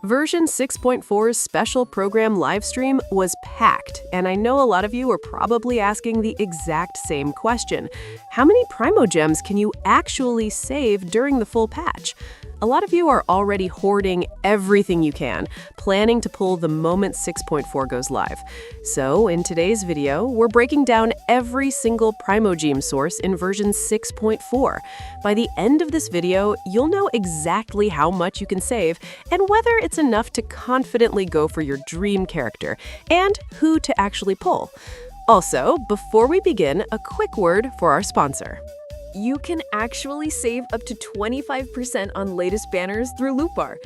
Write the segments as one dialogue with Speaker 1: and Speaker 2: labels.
Speaker 1: Version 6.4's special program livestream was packed, and I know a lot of you are probably asking the exact same question. How many Primogems can you actually save during the full patch? A lot of you are already hoarding everything you can, planning to pull the moment 6.4 goes live. So, in today's video, we're breaking down every single Primogem source in version 6.4. By the end of this video, you'll know exactly how much you can save and whether it's enough to confidently go for your dream character, and who to actually pull. Also, before we begin, a quick word for our sponsor.
Speaker 2: You can actually save up to 25% on latest banners through Lootbar.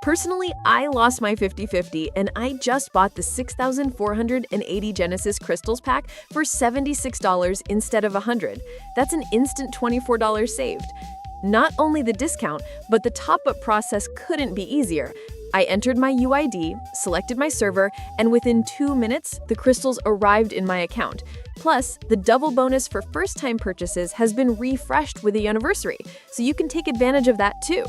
Speaker 2: Personally, I lost my 50/50 and I just bought the 6,480 Genesis Crystals pack for $76 instead of $100. That's an instant $24 saved. Not only the discount, but the top-up process couldn't be easier. I entered my UID, selected my server, and within 2 minutes, the crystals arrived in my account. Plus, the double bonus for first-time purchases has been refreshed with the anniversary, so you can take advantage of that too.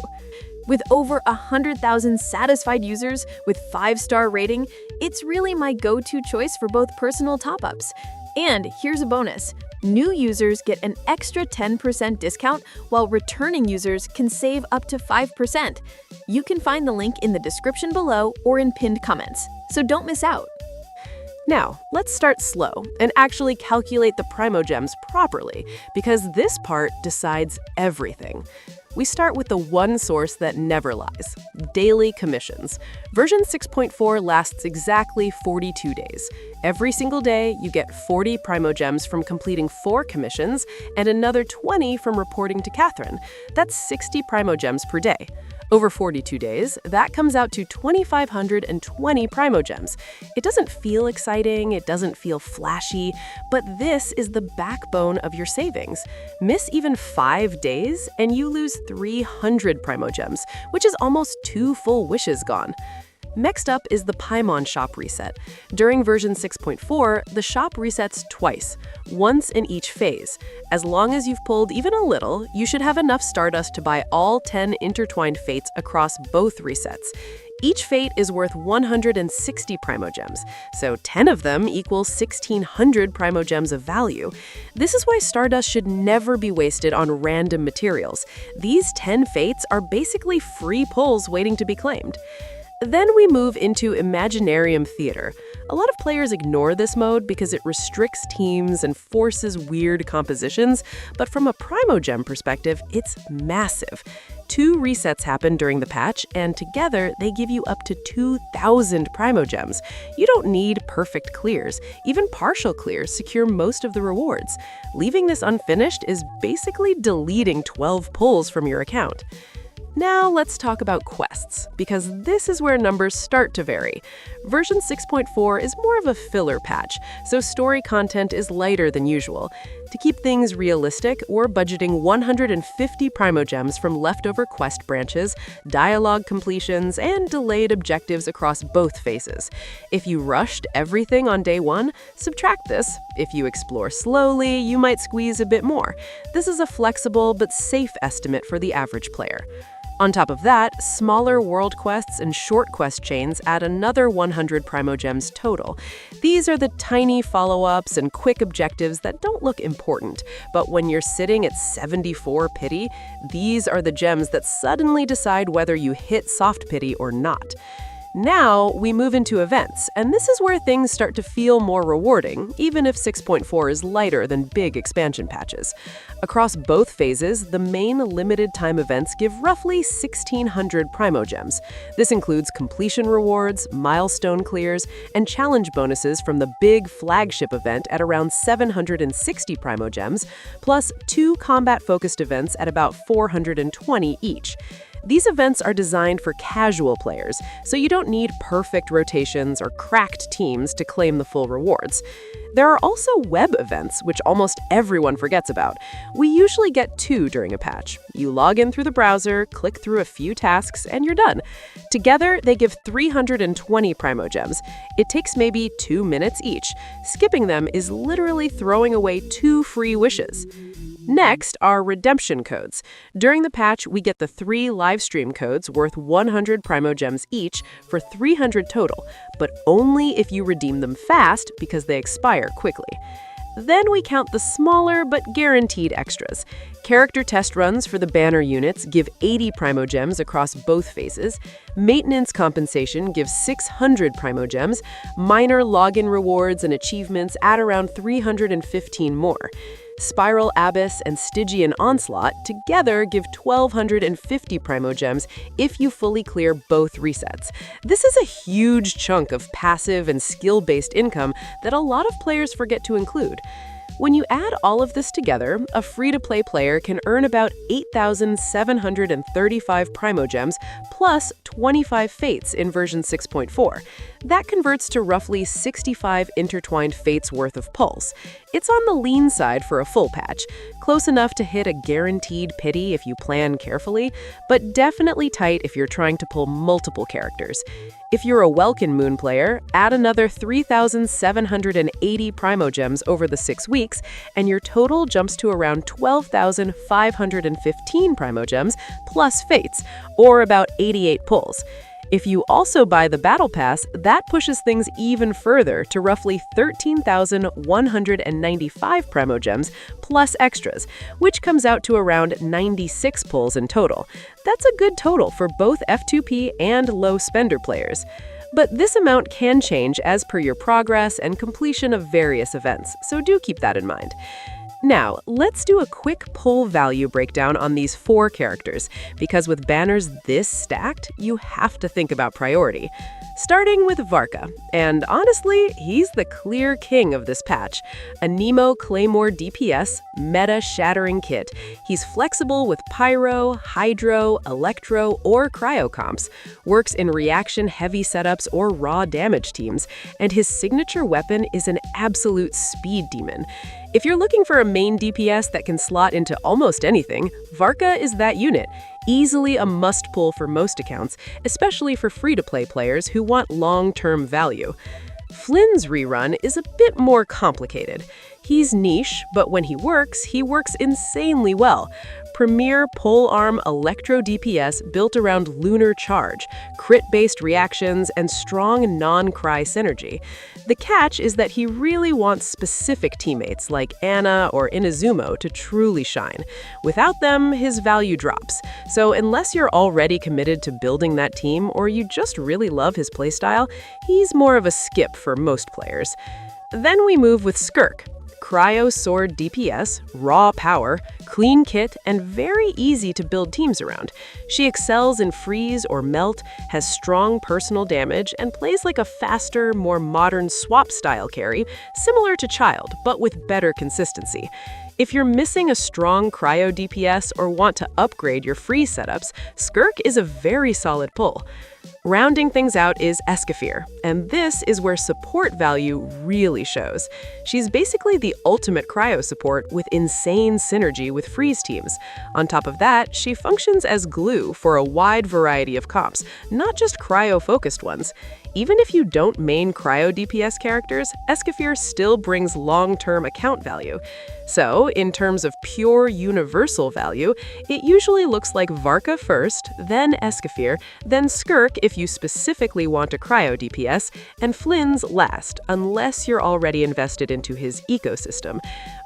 Speaker 2: With over 100,000 satisfied users with 5-star rating, it's really my go-to choice for both personal top-ups. And here's a bonus. New users get an extra 10% discount, while returning users can save up to 5%. You can find the link in the description below or in pinned comments, so don't miss out.
Speaker 1: Now, let's start slow and actually calculate the Primogems properly, because this part decides everything. We start with the one source that never lies: daily commissions. Version 6.4 lasts exactly 42 days. Every single day, you get 40 Primogems from completing 4 commissions and another 20 from reporting to Catherine. That's 60 Primogems per day. Over 42 days, that comes out to 2,520 Primogems. It doesn't feel exciting, it doesn't feel flashy, but this is the backbone of your savings. Miss even 5 days, and you lose 300 Primogems, which is almost 2 full wishes gone. Next up is the Paimon shop reset. During version 6.4, the shop resets twice, once in each phase. As long as you've pulled even a little, you should have enough Stardust to buy all 10 intertwined fates across both resets. Each fate is worth 160 Primogems, so 10 of them equals 1,600 Primogems of value. This is why Stardust should never be wasted on random materials. These 10 fates are basically free pulls waiting to be claimed. Then we move into Imaginarium Theater. A lot of players ignore this mode because it restricts teams and forces weird compositions, but from a Primogem perspective, it's massive. 2 resets happen during the patch, and together they give you up to 2,000 Primogems. You don't need perfect clears. Even partial clears secure most of the rewards. Leaving this unfinished is basically deleting 12 pulls from your account. Now let's talk about quests, because this is where numbers start to vary. Version 6.4 is more of a filler patch, so story content is lighter than usual. To keep things realistic, we're budgeting 150 Primogems from leftover quest branches, dialogue completions, and delayed objectives across both phases. If you rushed everything on day 1, subtract this. If you explore slowly, you might squeeze a bit more. This is a flexible but safe estimate for the average player. On top of that, smaller world quests and short quest chains add another 100 Primogems total. These are the tiny follow-ups and quick objectives that don't look important, but when you're sitting at 74 pity, these are the gems that suddenly decide whether you hit soft pity or not. Now, we move into events, and this is where things start to feel more rewarding, even if 6.4 is lighter than big expansion patches. Across both phases, the main limited-time events give roughly 1,600 Primogems. This includes completion rewards, milestone clears, and challenge bonuses from the big flagship event at around 760 Primogems, plus 2 combat-focused events at about 420 each. These events are designed for casual players, so you don't need perfect rotations or cracked teams to claim the full rewards. There are also web events, which almost everyone forgets about. We usually get 2 during a patch. You log in through the browser, click through a few tasks, and you're done. Together, they give 320 Primogems. It takes maybe 2 minutes each. Skipping them is literally throwing away 2 free wishes. Next are redemption codes. During the patch, we get the 3 livestream codes worth 100 Primogems each for 300 total, but only if you redeem them fast because they expire quickly. Then we count the smaller but guaranteed extras. Character test runs for the banner units give 80 Primogems across both phases. Maintenance compensation gives 600 Primogems. Minor login rewards and achievements add around 315 more. Spiral Abyss and Stygian Onslaught together give 1,250 Primogems if you fully clear both resets. This is a huge chunk of passive and skill-based income that a lot of players forget to include. When you add all of this together, a free-to-play player can earn about 8,735 Primogems plus 25 Fates in version 6.4. That converts to roughly 65 intertwined Fates worth of pulse. It's on the lean side for a full patch, close enough to hit a guaranteed pity if you plan carefully, but definitely tight if you're trying to pull multiple characters. If you're a Welkin Moon player, add another 3,780 Primogems over the 6 weeks, and your total jumps to around 12,515 Primogems plus Fates, or about 88 pulls. If you also buy the Battle Pass, that pushes things even further to roughly 13,195 Primogems plus extras, which comes out to around 96 pulls in total. That's a good total for both F2P and low spender players. But this amount can change as per your progress and completion of various events, so do keep that in mind. Now, let's do a quick pull value breakdown on these 4 characters, because with banners this stacked, you have to think about priority. Starting with VARKA, and honestly, he's the clear king of this patch. A Nemo Claymore DPS, meta-shattering kit. He's flexible with Pyro, Hydro, Electro, or Cryo comps, works in reaction-heavy setups or raw damage teams, and his signature weapon is an absolute speed demon. If you're looking for a main DPS that can slot into almost anything, VARKA is that unit. Easily a must-pull for most accounts, especially for free-to-play players who want long-term value. FLINS rerun is a bit more complicated. He's niche, but when he works insanely well. Premier polearm electro DPS built around lunar charge, crit-based reactions, and strong non-cry synergy. The catch is that he really wants specific teammates like Ana or Inazumo to truly shine. Without them, his value drops. So unless you're already committed to building that team or you just really love his playstyle, he's more of a skip for most players. Then we move with SKIRK. Cryo Sword DPS, raw power, clean kit, and very easy to build teams around. She excels in freeze or melt, has strong personal damage, and plays like a faster, more modern swap-style carry, similar to Child, but with better consistency. If you're missing a strong cryo DPS or want to upgrade your freeze setups, SKIRK is a very solid pull. Rounding things out is SKIRK, and this is where support value really shows. She's basically the ultimate cryo support with insane synergy with freeze teams. On top of that, she functions as glue for a wide variety of comps, not just cryo-focused ones. Even if you don't main cryo DPS characters, SKIRK still brings long-term account value. So, in terms of pure universal value, it usually looks like VARKA first, then SKIRK, then SKIRK if you specifically want a cryo DPS, and FLINS last, unless you're already invested into his ecosystem.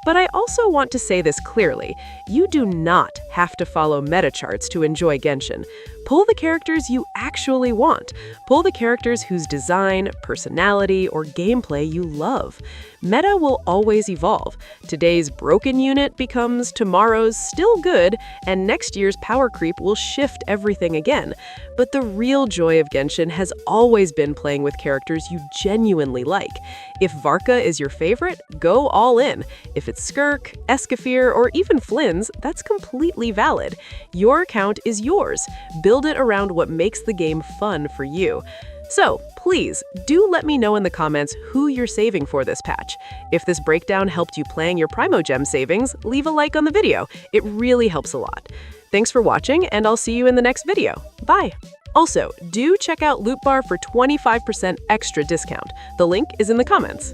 Speaker 1: But I also want to say this clearly, you do not have to follow meta charts to enjoy Genshin. Pull the characters you actually want. Pull the characters whose design, personality, or gameplay you love. Meta will always evolve. Today's broken unit becomes tomorrow's still good, and next year's power creep will shift everything again. But the real joy of Genshin has always been playing with characters you genuinely like. If VARKA is your favorite, go all in. If it's SKIRK, SKIRK, or even FLINS, that's completely valid. Your account is yours. Build it around what makes the game fun for you. So, please, do let me know in the comments who you're saving for this patch. If this breakdown helped you plan your Primogem savings, leave a like on the video. It really helps a lot. Thanks for watching, and I'll see you in the next video. Bye! Also, do check out Lootbar for 25% extra discount. The link is in the comments.